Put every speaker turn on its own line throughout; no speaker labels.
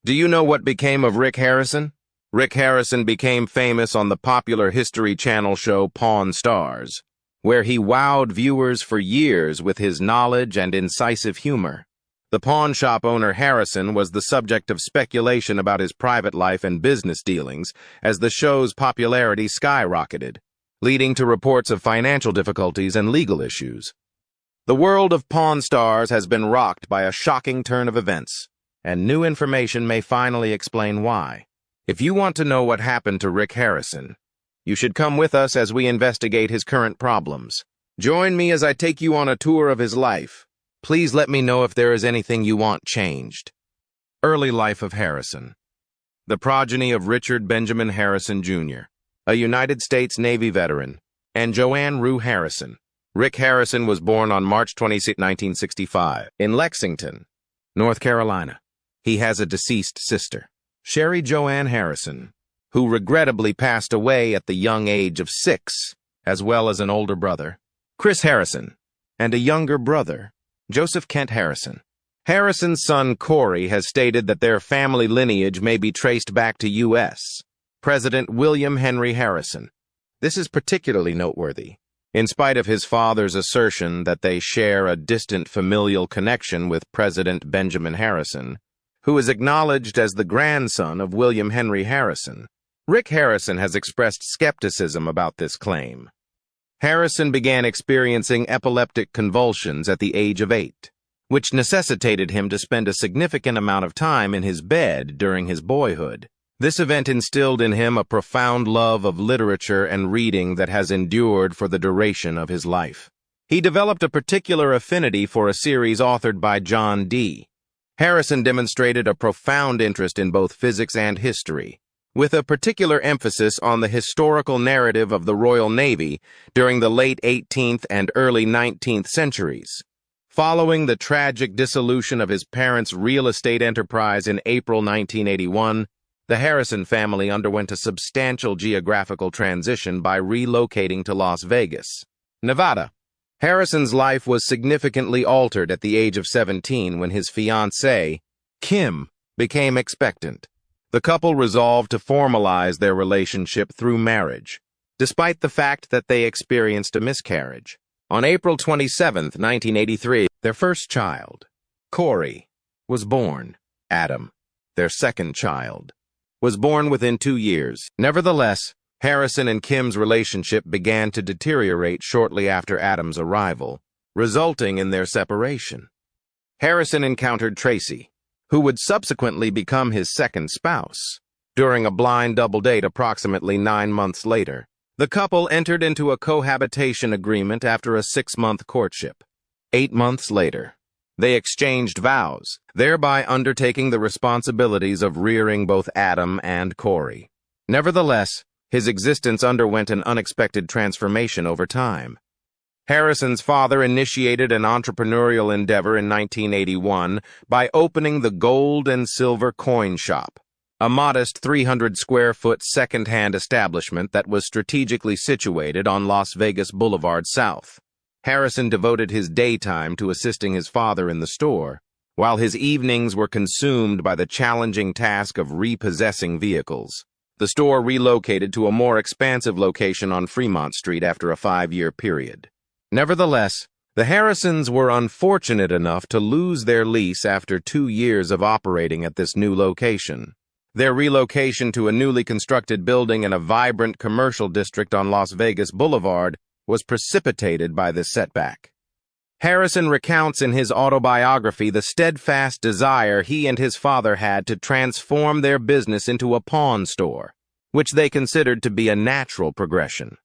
Do you know what became of Rick Harrison? Rick Harrison became famous on the popular History Channel show Pawn Stars, where he wowed viewers for years with his knowledge and incisive humor. The pawn shop owner Harrison was the subject of speculation about his private life and business dealings as the show's popularity skyrocketed, leading to reports of financial difficulties and legal issues. The world of Pawn Stars has been rocked by a shocking turn of events, and new information may finally explain why. If you want to know what happened to Rick Harrison, you should come with us as we investigate his current problems. Join me as I take you on a tour of his life. Please let me know if there is anything you want changed. Early life of Harrison. The progeny of Richard Benjamin Harrison, Jr., a United States Navy veteran, and Joanne Rue Harrison. Rick Harrison was born on March 26, 1965, in Lexington, North Carolina. He has a deceased sister, Sherry Joanne Harrison, who regrettably passed away at the young age of 6, as well as an older brother, Chris Harrison, and a younger brother, Joseph Kent Harrison. Harrison's son Corey has stated that their family lineage may be traced back to U.S. President William Henry Harrison. This is particularly noteworthy, in spite of his father's assertion that they share a distant familial connection with President Benjamin Harrison, who is acknowledged as the grandson of William Henry Harrison. Rick Harrison has expressed skepticism about this claim. Harrison began experiencing epileptic convulsions at the age of 8, which necessitated him to spend a significant amount of time in his bed during his boyhood. This event instilled in him a profound love of literature and reading that has endured for the duration of his life. He developed a particular affinity for a series authored by John D. Harrison demonstrated a profound interest in both physics and history, with a particular emphasis on the historical narrative of the Royal Navy during the late 18th and early 19th centuries. Following the tragic dissolution of his parents' real estate enterprise in April 1981, the Harrison family underwent a substantial geographical transition by relocating to Las Vegas, Nevada. Harrison's life was significantly altered at the age of 17 when his fiancée, Kim, became expectant. The couple resolved to formalize their relationship through marriage, despite the fact that they experienced a miscarriage. On April 27, 1983, their first child, Corey, was born. Adam, their second child, was born within 2 years. Nevertheless, Harrison and Kim's relationship began to deteriorate shortly after Adam's arrival, resulting in their separation. Harrison encountered Tracy, who would subsequently become his second spouse, during a blind double date approximately 9 months later. The couple entered into a cohabitation agreement after a 6-month courtship. 8 months later, they exchanged vows, thereby undertaking the responsibilities of rearing both Adam and Corey. Nevertheless, his existence underwent an unexpected transformation over time. Harrison's father initiated an entrepreneurial endeavor in 1981 by opening the Gold and Silver Coin Shop, a modest 300-square-foot second-hand establishment that was strategically situated on Las Vegas Boulevard South. Harrison devoted his daytime to assisting his father in the store, while his evenings were consumed by the challenging task of repossessing vehicles. The store relocated to a more expansive location on Fremont Street after a 5-year period. Nevertheless, the Harrisons were unfortunate enough to lose their lease after 2 years of operating at this new location. Their relocation to a newly constructed building in a vibrant commercial district on Las Vegas Boulevard was precipitated by this setback. Harrison recounts in his autobiography the steadfast desire he and his father had to transform their business into a pawn store, which they considered to be a natural progression.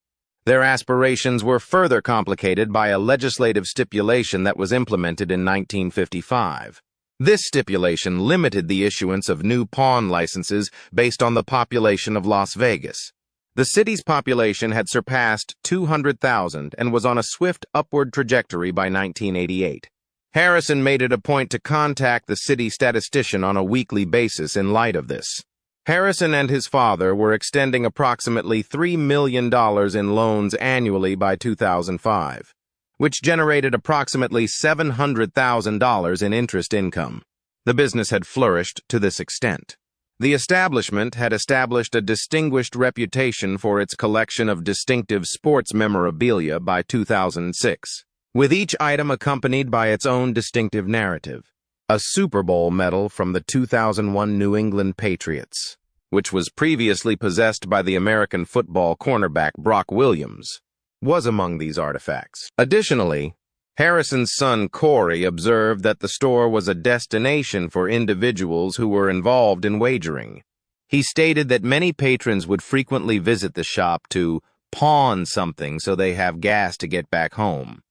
Their aspirations were further complicated by a legislative stipulation that was implemented in 1955. This stipulation limited the issuance of new pawn licenses based on the population of Las Vegas. The city's population had surpassed 200,000 and was on a swift upward trajectory by 1988. Harrison made it a point to contact the city statistician on a weekly basis in light of this. Harrison and his father were extending approximately $3 million in loans annually by 2005, which generated approximately $700,000 in interest income. The business had flourished to this extent. The establishment had established a distinguished reputation for its collection of distinctive sports memorabilia by 2006, with each item accompanied by its own distinctive narrative. A Super Bowl medal from the 2001 New England Patriots, which was previously possessed by the American football cornerback Brock Williams, was among these artifacts. Additionally, Harrison's son Corey observed that the store was a destination for individuals who were involved in wagering. He stated that many patrons would frequently visit the shop to pawn something so they have gas to get back home.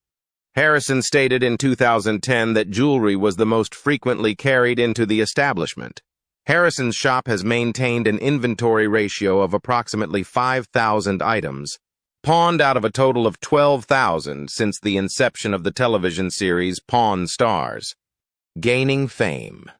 Harrison stated in 2010 that jewelry was the most frequently carried into the establishment. Harrison's shop has maintained an inventory ratio of approximately 5,000 items, pawned out of a total of 12,000 since the inception of the television series Pawn Stars. Gaining fame.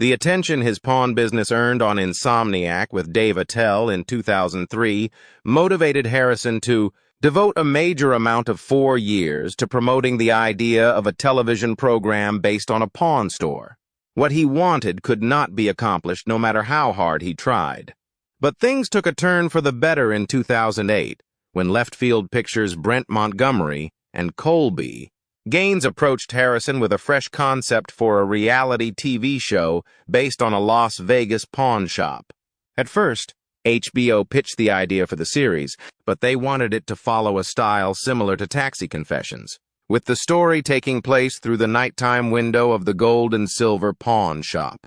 The attention his pawn business earned on Insomniac with Dave Attell in 2003 motivated Harrison to devote a major amount of 4 years to promoting the idea of a television program based on a pawn store. What he wanted could not be accomplished no matter how hard he tried. But things took a turn for the better in 2008, when Left Field Pictures' Brent Montgomery and Colby Gaines approached Harrison with a fresh concept for a reality TV show based on a Las Vegas pawn shop. At first, HBO pitched the idea for the series, but they wanted it to follow a style similar to Taxi Confessions, with the story taking place through the nighttime window of the gold and silver pawn shop.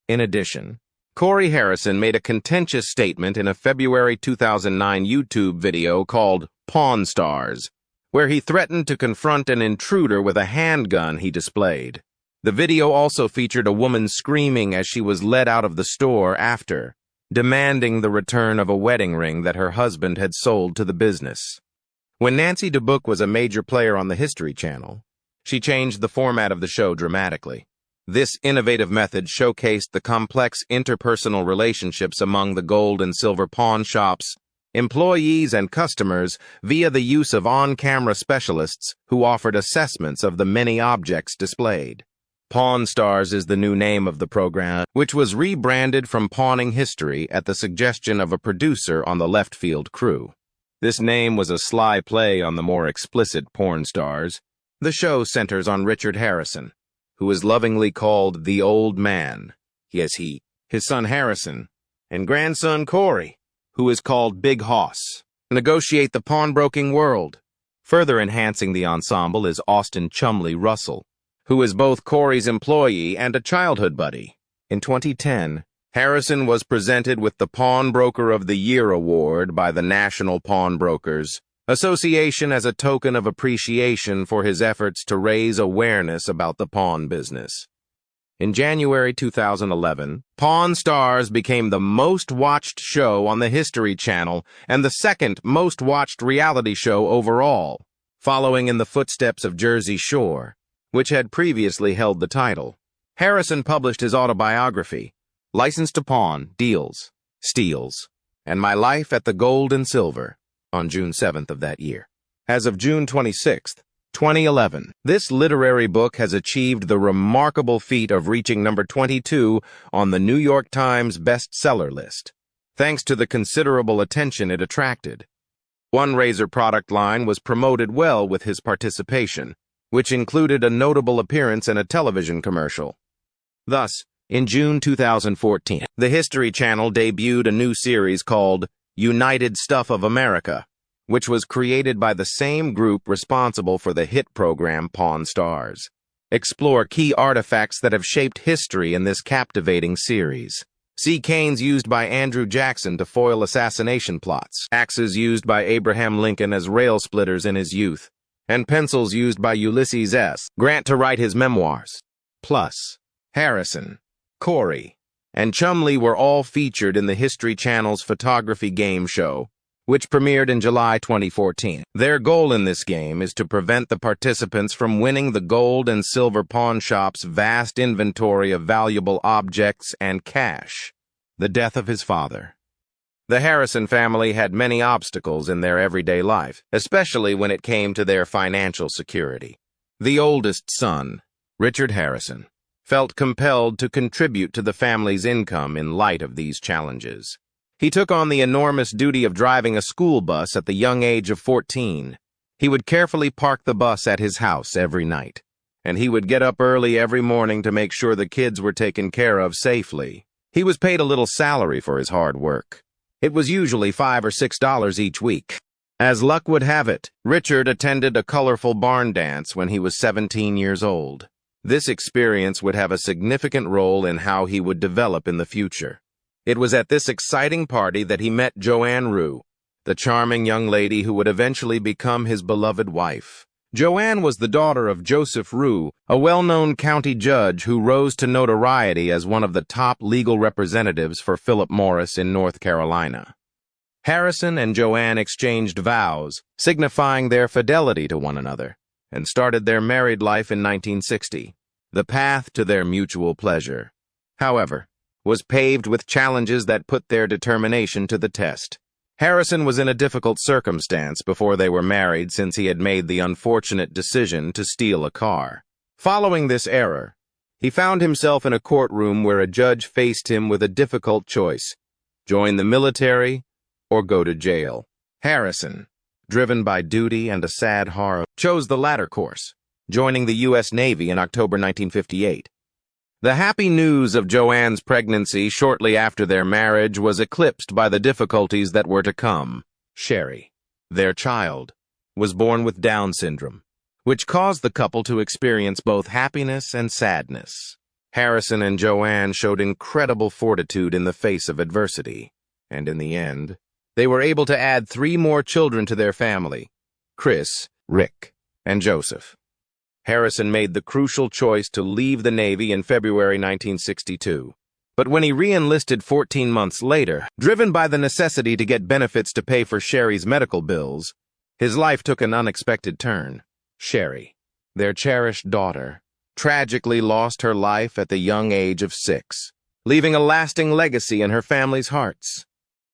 In addition, Corey Harrison made a contentious statement in a February 2009 YouTube video called Pawn Stars, where he threatened to confront an intruder with a handgun he displayed. The video also featured a woman screaming as she was led out of the store after, demanding the return of a wedding ring that her husband had sold to the business. When Nancy DeBook was a major player on the History Channel, she changed the format of the show dramatically. This innovative method showcased the complex interpersonal relationships among the gold and silver pawn shops, employees, and customers via the use of on-camera specialists who offered assessments of the many objects displayed. Pawn Stars is the new name of the program, which was rebranded from Pawning History at the suggestion of a producer on the Left Field crew. This name was a sly play on the more explicit Porn Stars. The show centers on Richard Harrison, who is lovingly called the Old Man, his son Harrison, and grandson Corey, who is called Big Hoss, negotiate the pawnbroking world. Further enhancing the ensemble is Austin Chumley Russell, who is both Corey's employee and a childhood buddy. In 2010, Harrison was presented with the Pawnbroker of the Year award by the National Pawnbrokers Association as a token of appreciation for his efforts to raise awareness about the pawn business. In January 2011, Pawn Stars became the most-watched show on the History Channel and the second most-watched reality show overall, following in the footsteps of Jersey Shore, which had previously held the title. Harrison published his autobiography, License to Pawn, Deals, Steals, and My Life at the Gold and Silver, on June 7th of that year. As of June 26, 2011, this literary book has achieved the remarkable feat of reaching number 22 on the New York Times bestseller list, thanks to the considerable attention it attracted. One razor product line was promoted well with his participation, which included a notable appearance in a television commercial. Thus, in June 2014, the History Channel debuted a new series called United Stuff of America, which was created by the same group responsible for the hit program Pawn Stars. Explore key artifacts that have shaped history in this captivating series. See canes used by Andrew Jackson to foil assassination plots, axes used by Abraham Lincoln as rail splitters in his youth, and pencils used by Ulysses S. Grant to write his memoirs. Plus, Harrison, Corey, and Chumley were all featured in the History Channel's photography game show, which premiered in July 2014. Their goal in this game is to prevent the participants from winning the gold and silver pawn shop's vast inventory of valuable objects and cash. The death of his father. The Harrison family had many obstacles in their everyday life, especially when it came to their financial security. The oldest son, Richard Harrison, felt compelled to contribute to the family's income in light of these challenges. He took on the enormous duty of driving a school bus at the young age of 14. He would carefully park the bus at his house every night, and he would get up early every morning to make sure the kids were taken care of safely. He was paid a little salary for his hard work. It was usually $5 or $6 each week. As luck would have it, Richard attended a colorful barn dance when he was 17 years old. This experience would have a significant role in how he would develop in the future. It was at this exciting party that he met Joanne Rue, the charming young lady who would eventually become his beloved wife. Joanne was the daughter of Joseph Rue, a well-known county judge who rose to notoriety as one of the top legal representatives for Philip Morris in North Carolina. Harrison and Joanne exchanged vows, signifying their fidelity to one another, and started their married life in 1960. The path to their mutual pleasure, however, was paved with challenges that put their determination to the test. Harrison was in a difficult circumstance before they were married, since he had made the unfortunate decision to steal a car. Following this error, he found himself in a courtroom where a judge faced him with a difficult choice: join the military or go to jail. Harrison, driven by duty and a sad heart, chose the latter course, joining the U.S. Navy in October 1958. The happy news of Joanne's pregnancy shortly after their marriage was eclipsed by the difficulties that were to come. Sherry, their child, was born with Down syndrome, which caused the couple to experience both happiness and sadness. Harrison and Joanne showed incredible fortitude in the face of adversity, and in the end, they were able to add 3 more children to their family: Chris, Rick, and Joseph. Harrison made the crucial choice to leave the Navy in February 1962. But when he re-enlisted 14 months later, driven by the necessity to get benefits to pay for Sherry's medical bills, his life took an unexpected turn. Sherry, their cherished daughter, tragically lost her life at the young age of 6, leaving a lasting legacy in her family's hearts.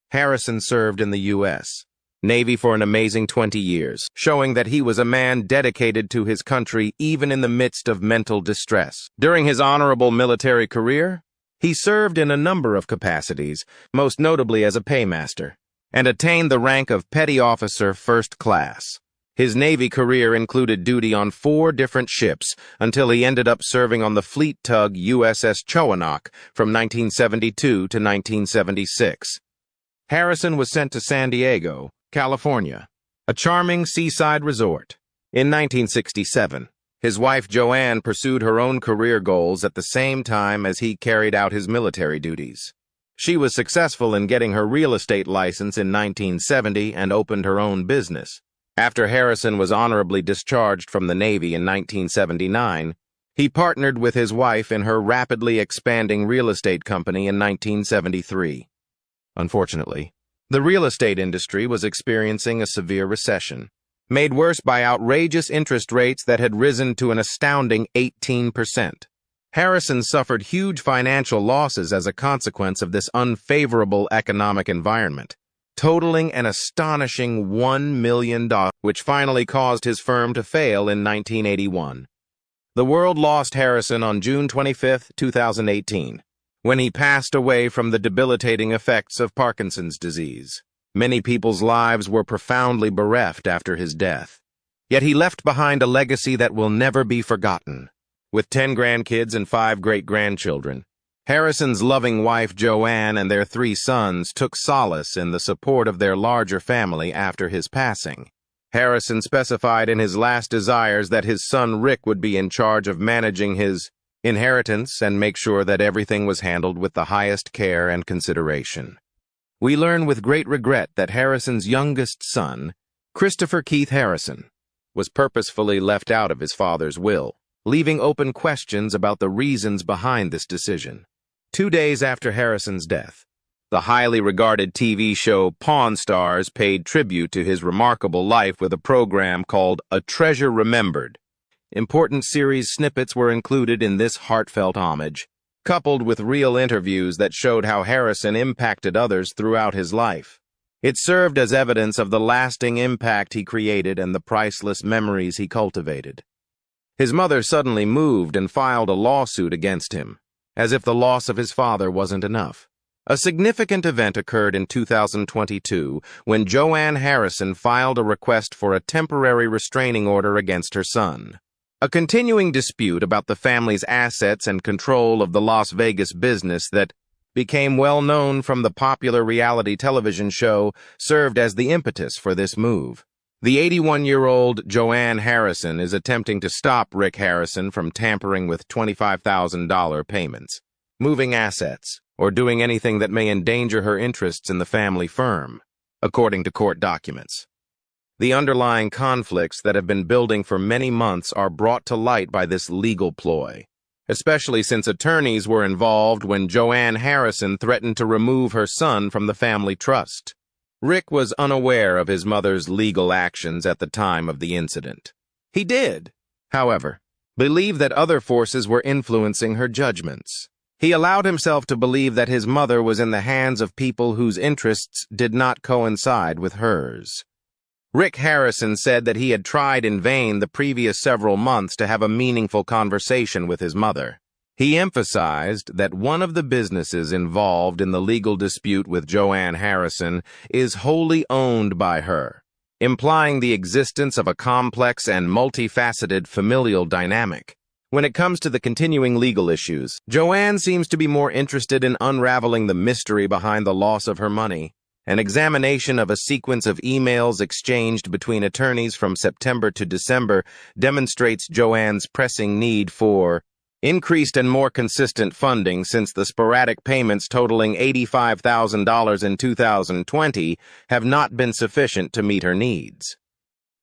Harrison served in the U.S. Navy for an amazing 20 years, showing that he was a man dedicated to his country even in the midst of mental distress. During his honorable military career, he served in a number of capacities, most notably as a paymaster, and attained the rank of Petty Officer First Class. His Navy career included duty on 4 different ships until he ended up serving on the fleet tug USS Choanock from 1972 to 1976. Harrison was sent to San Diego, California, a charming seaside resort. In 1967, his wife Joanne pursued her own career goals at the same time as he carried out his military duties. She was successful in getting her real estate license in 1970 and opened her own business. After Harrison was honorably discharged from the Navy in 1979, he partnered with his wife in her rapidly expanding real estate company in 1973. Unfortunately, the real estate industry was experiencing a severe recession, made worse by outrageous interest rates that had risen to an astounding 18%. Harrison suffered huge financial losses as a consequence of this unfavorable economic environment, totaling an astonishing $1 million, which finally caused his firm to fail in 1981. The world lost Harrison on June 25, 2018. When he passed away from the debilitating effects of Parkinson's disease. Many people's lives were profoundly bereft after his death. Yet he left behind a legacy that will never be forgotten. With 10 grandkids and 5 great-grandchildren, Harrison's loving wife Joanne and their 3 sons took solace in the support of their larger family after his passing. Harrison specified in his last desires that his son Rick would be in charge of managing his inheritance and make sure that everything was handled with the highest care and consideration. We learn with great regret that Harrison's youngest son, Christopher Keith Harrison, was purposefully left out of his father's will, leaving open questions about the reasons behind this decision. 2 days after Harrison's death, the highly regarded TV show Pawn Stars paid tribute to his remarkable life with a program called A Treasure Remembered. Important series snippets were included in this heartfelt homage, coupled with real interviews that showed how Harrison impacted others throughout his life. It served as evidence of the lasting impact he created and the priceless memories he cultivated. His mother suddenly moved and filed a lawsuit against him, as if the loss of his father wasn't enough. A significant event occurred in 2022 when Joanne Harrison filed a request for a temporary restraining order against her son. A continuing dispute about the family's assets and control of the Las Vegas business that became well known from the popular reality television show served as the impetus for this move. The 81-year-old Joanne Harrison is attempting to stop Rick Harrison from tampering with $25,000 payments, moving assets, or doing anything that may endanger her interests in the family firm, according to court documents. The underlying conflicts that have been building for many months are brought to light by this legal ploy, especially since attorneys were involved when Joanne Harrison threatened to remove her son from the family trust. Rick was unaware of his mother's legal actions at the time of the incident. He did, however, believe that other forces were influencing her judgments. He allowed himself to believe that his mother was in the hands of people whose interests did not coincide with hers. Rick Harrison said that he had tried in vain the previous several months to have a meaningful conversation with his mother. He emphasized that one of the businesses involved in the legal dispute with Joanne Harrison is wholly owned by her, implying the existence of a complex and multifaceted familial dynamic. When it comes to the continuing legal issues, Joanne seems to be more interested in unraveling the mystery behind the loss of her money. An examination of a sequence of emails exchanged between attorneys from September to December demonstrates Joanne's pressing need for increased and more consistent funding since the sporadic payments totaling $85,000 in 2020 have not been sufficient to meet her needs.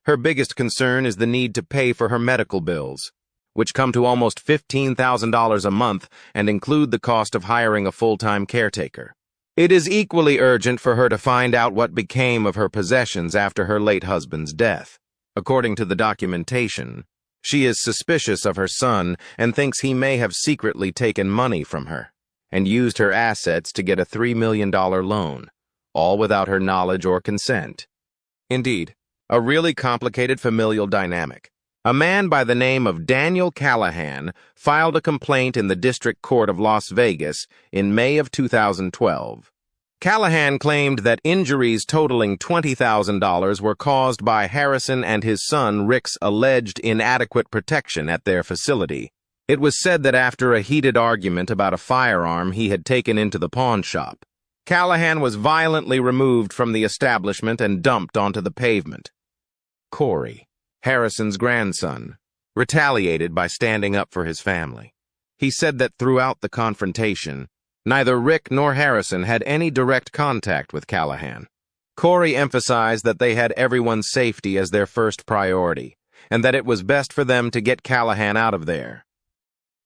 Her biggest concern is the need to pay for her medical bills, which come to almost $15,000 a month and include the cost of hiring a full-time caretaker. It is equally urgent for her to find out what became of her possessions after her late husband's death. According to the documentation, she is suspicious of her son and thinks he may have secretly taken money from her and used her assets to get a $3 million loan, all without her knowledge or consent. Indeed, a really complicated familial dynamic. A man by the name of Daniel Callahan filed a complaint in the District Court of Las Vegas in May of 2012. Callahan claimed that injuries totaling $20,000 were caused by Harrison and his son Rick's alleged inadequate protection at their facility. It was said that after a heated argument about a firearm he had taken into the pawn shop, Callahan was violently removed from the establishment and dumped onto the pavement. Corey, Harrison's grandson, retaliated by standing up for his family. He said that throughout the confrontation, neither Rick nor Harrison had any direct contact with Callahan. Corey emphasized that they had everyone's safety as their first priority, and that it was best for them to get Callahan out of there.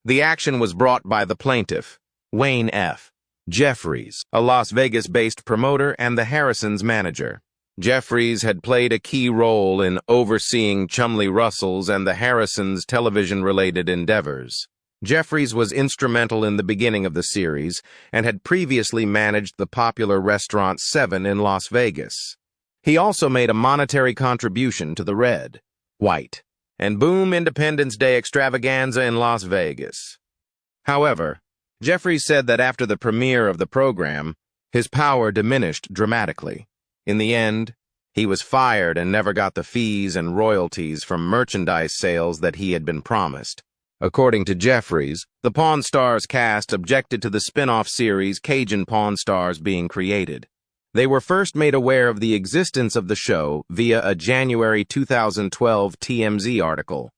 The action was brought by the plaintiff, Wayne F. Jeffries, a Las Vegas-based promoter and the Harrisons' manager. Jeffries had played a key role in overseeing Chumley Russell's and the Harrisons' television-related endeavors. Jeffries was instrumental in the beginning of the series and had previously managed the popular restaurant 7 in Las Vegas. He also made a monetary contribution to the Red, White, and Boom Independence Day extravaganza in Las Vegas. However, Jeffries said that after the premiere of the program, his power diminished dramatically. In the end, he was fired and never got the fees and royalties from merchandise sales that he had been promised. According to Jeffries, the Pawn Stars cast objected to the spin-off series Cajun Pawn Stars being created. They were first made aware of the existence of the show via a January 2012 TMZ article.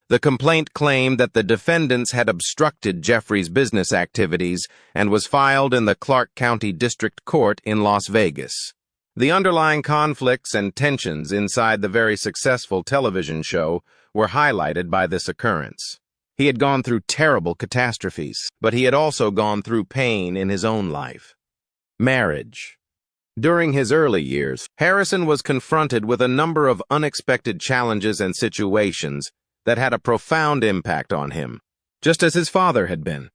The complaint claimed that the defendants had obstructed Jeffries' business activities and was filed in the Clark County District Court in Las Vegas. The underlying conflicts and tensions inside the very successful television show were highlighted by this occurrence. He had gone through terrible catastrophes, but he had also gone through pain in his own life. Marriage. During his early years, Harrison was confronted with a number of unexpected challenges and situations that had a profound impact on him, just as his father had been.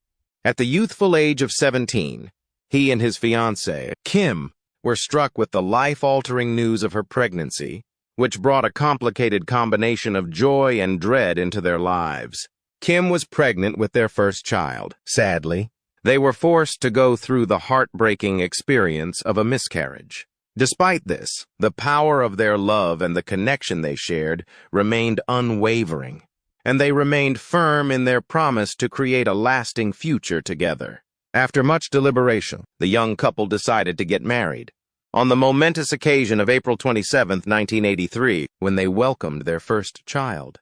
At the youthful age of 17, he and his fiancée, Kim, were struck with the life-altering news of her pregnancy which brought a complicated combination of joy and dread into their lives. Kim was pregnant with their first child. Sadly, they were forced to go through the heartbreaking experience of a miscarriage. Despite this, the power of their love and the connection they shared remained unwavering, and they remained firm in their promise to create a lasting future together. After much deliberation, the young couple decided to get married on the momentous occasion of April 27, 1983, when they welcomed their first child,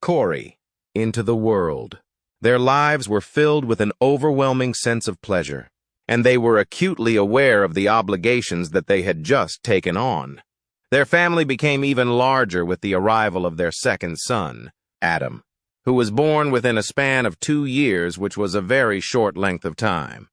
Corey, into the world. Their lives were filled with an overwhelming sense of pleasure, and they were acutely aware of the obligations that they had just taken on. Their family became even larger with the arrival of their second son, Adam, who was born within a span of 2 years, which was a very short length of time.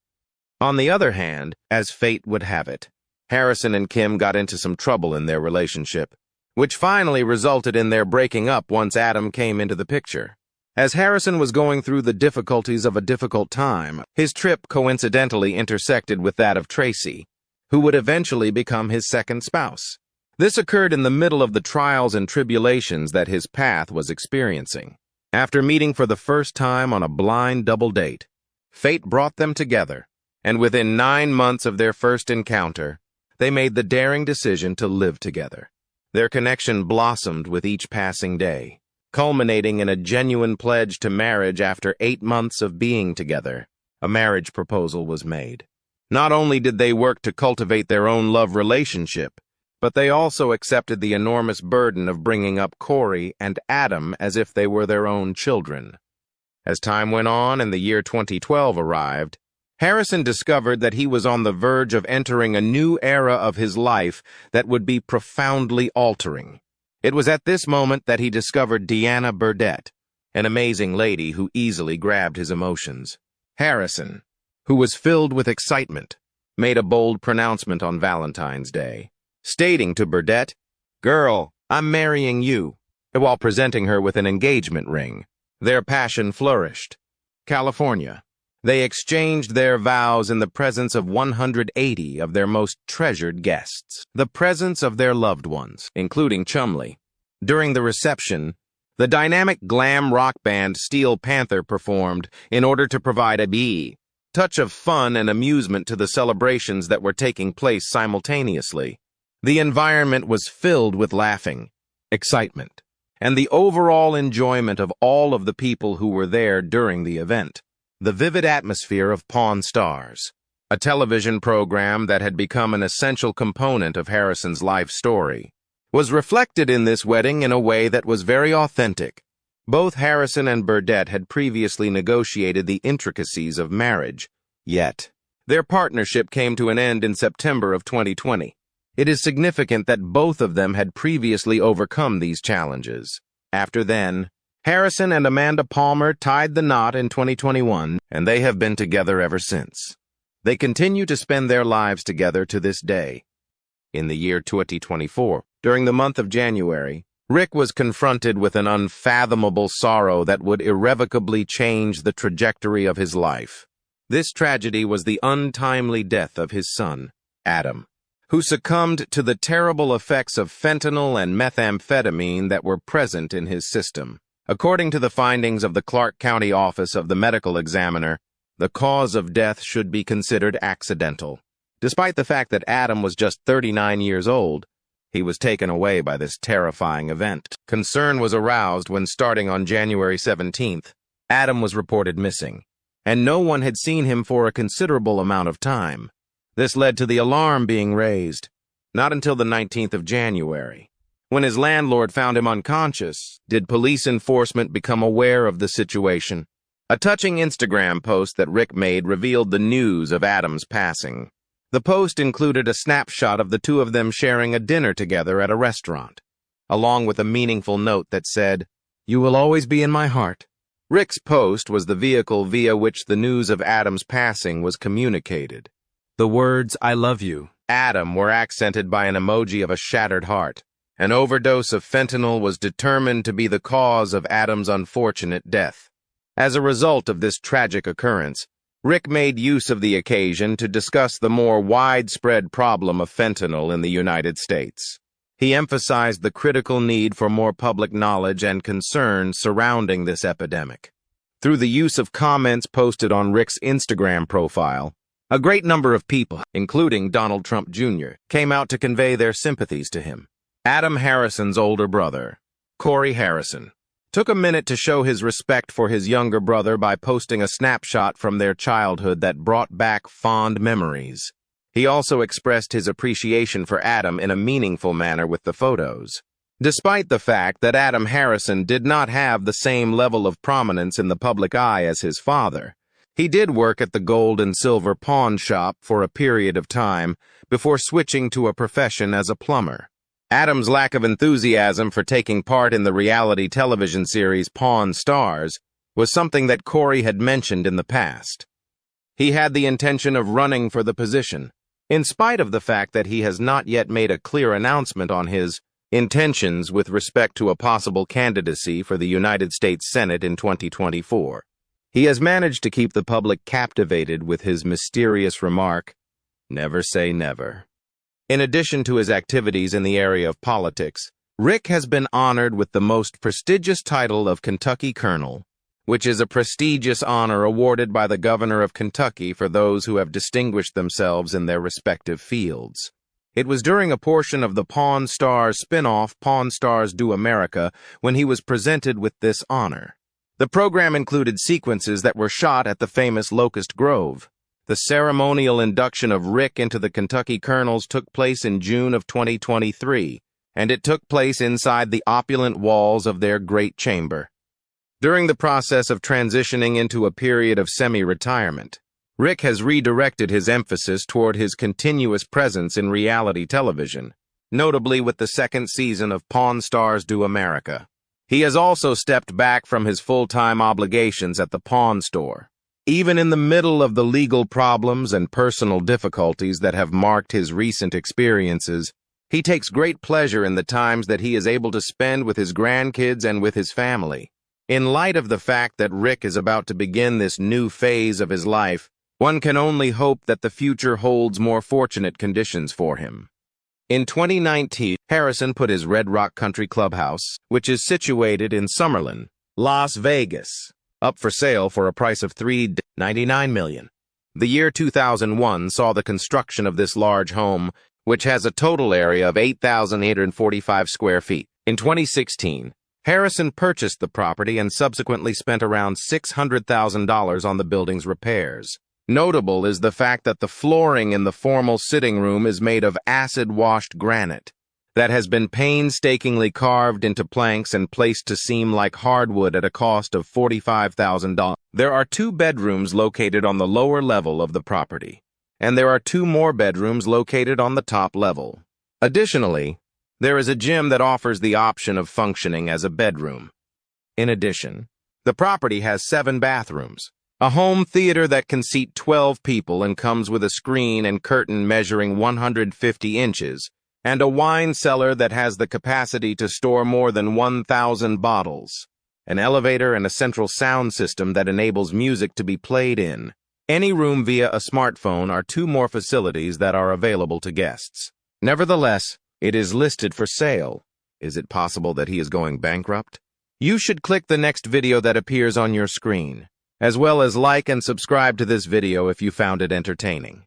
On the other hand, as fate would have it, Harrison and Kim got into some trouble in their relationship, which finally resulted in their breaking up once Adam came into the picture. As Harrison was going through the difficulties of a difficult time, his trip coincidentally intersected with that of Tracy, who would eventually become his second spouse. This occurred in the middle of the trials and tribulations that his path was experiencing. After meeting for the first time on a blind double date, fate brought them together, and within 9 months of their first encounter, they made the daring decision to live together. Their connection blossomed with each passing day, culminating in a genuine pledge to marriage after 8 months of being together. A marriage proposal was made. Not only did they work to cultivate their own love relationship, but they also accepted the enormous burden of bringing up Corey and Adam as if they were their own children. As time went on and the year 2012 arrived, Harrison discovered that he was on the verge of entering a new era of his life that would be profoundly altering. It was at this moment that he discovered Deanna Burdett, an amazing lady who easily grabbed his emotions. Harrison, who was filled with excitement, made a bold pronouncement on Valentine's Day, stating to Burdett, "Girl, I'm marrying you," while presenting her with an engagement ring. Their passion flourished. California. They exchanged their vows in the presence of 180 of their most treasured guests, the presence of their loved ones, including Chumley. During the reception, the dynamic glam rock band Steel Panther performed in order to provide a touch of fun and amusement to the celebrations that were taking place simultaneously. The environment was filled with laughing, excitement, and the overall enjoyment of all of the people who were there during the event. The vivid atmosphere of Pawn Stars, a television program that had become an essential component of Harrison's life story, was reflected in this wedding in a way that was very authentic. Both Harrison and Burdett had previously negotiated the intricacies of marriage, yet their partnership came to an end in September of 2020. It is significant that both of them had previously overcome these challenges. After then, Harrison and Amanda Palmer tied the knot in 2021, and they have been together ever since. They continue to spend their lives together to this day. In the year 2024, during the month of January, Rick was confronted with an unfathomable sorrow that would irrevocably change the trajectory of his life. This tragedy was the untimely death of his son, Adam, who succumbed to the terrible effects of fentanyl and methamphetamine that were present in his system. According to the findings of the Clark County Office of the Medical Examiner, the cause of death should be considered accidental. Despite the fact that Adam was just 39 years old, he was taken away by this terrifying event. Concern was aroused when, starting on January 17th, Adam was reported missing, and no one had seen him for a considerable amount of time. This led to the alarm being raised. Not until the 19th of January, when his landlord found him unconscious, did police enforcement become aware of the situation. A touching Instagram post that Rick made revealed the news of Adam's passing. The post included a snapshot of the two of them sharing a dinner together at a restaurant, along with a meaningful note that said, "You will always be in my heart." Rick's post was the vehicle via which the news of Adam's passing was communicated. The words, "I love you, Adam," were accented by an emoji of a shattered heart. An overdose of fentanyl was determined to be the cause of Adam's unfortunate death. As a result of this tragic occurrence, Rick made use of the occasion to discuss the more widespread problem of fentanyl in the United States. He emphasized the critical need for more public knowledge and concern surrounding this epidemic. Through the use of comments posted on Rick's Instagram profile, a great number of people, including Donald Trump Jr., came out to convey their sympathies to him. Adam Harrison's older brother, Corey Harrison, took a minute to show his respect for his younger brother by posting a snapshot from their childhood that brought back fond memories. He also expressed his appreciation for Adam in a meaningful manner with the photos. Despite the fact that Adam Harrison did not have the same level of prominence in the public eye as his father, he did work at the gold and silver pawn shop for a period of time before switching to a profession as a plumber. Adam's lack of enthusiasm for taking part in the reality television series Pawn Stars was something that Corey had mentioned in the past. He had the intention of running for the position, in spite of the fact that he has not yet made a clear announcement on his intentions with respect to a possible candidacy for the United States Senate in 2024. He has managed to keep the public captivated with his mysterious remark, "Never say never." In addition to his activities in the area of politics, Rick has been honored with the most prestigious title of Kentucky Colonel, which is a prestigious honor awarded by the governor of Kentucky for those who have distinguished themselves in their respective fields. It was during a portion of the Pawn Stars spin-off Pawn Stars Do America when he was presented with this honor. The program included sequences that were shot at the famous Locust Grove. The ceremonial induction of Rick into the Kentucky Colonels took place in June of 2023, and it took place inside the opulent walls of their great chamber. During the process of transitioning into a period of semi-retirement, Rick has redirected his emphasis toward his continuous presence in reality television, notably with the second season of Pawn Stars Do America. He has also stepped back from his full-time obligations at the pawn store. Even in the middle of the legal problems and personal difficulties that have marked his recent experiences, he takes great pleasure in the times that he is able to spend with his grandkids and with his family. In light of the fact that Rick is about to begin this new phase of his life, one can only hope that the future holds more fortunate conditions for him. In 2019, Harrison put his Red Rock Country Clubhouse, which is situated in Summerlin, Las Vegas, up for sale for a price of $3.99 million. The year 2001 saw the construction of this large home, which has a total area of 8,845 square feet. In 2016, Harrison purchased the property and subsequently spent around $600,000 on the building's repairs. Notable is the fact that the flooring in the formal sitting room is made of acid-washed granite that has been painstakingly carved into planks and placed to seem like hardwood at a cost of $45,000. There are 2 bedrooms located on the lower level of the property, and there are 2 more bedrooms located on the top level. Additionally, there is a gym that offers the option of functioning as a bedroom. In addition, the property has 7 bathrooms, a home theater that can seat 12 people and comes with a screen and curtain measuring 150 inches, and a wine cellar that has the capacity to store more than 1,000 bottles, an elevator and a central sound system that enables music to be played in any room via a smartphone are 2 more facilities that are available to guests. Nevertheless, it is listed for sale. Is it possible that he is going bankrupt? You should click the next video that appears on your screen, as well as like and subscribe to this video if you found it entertaining.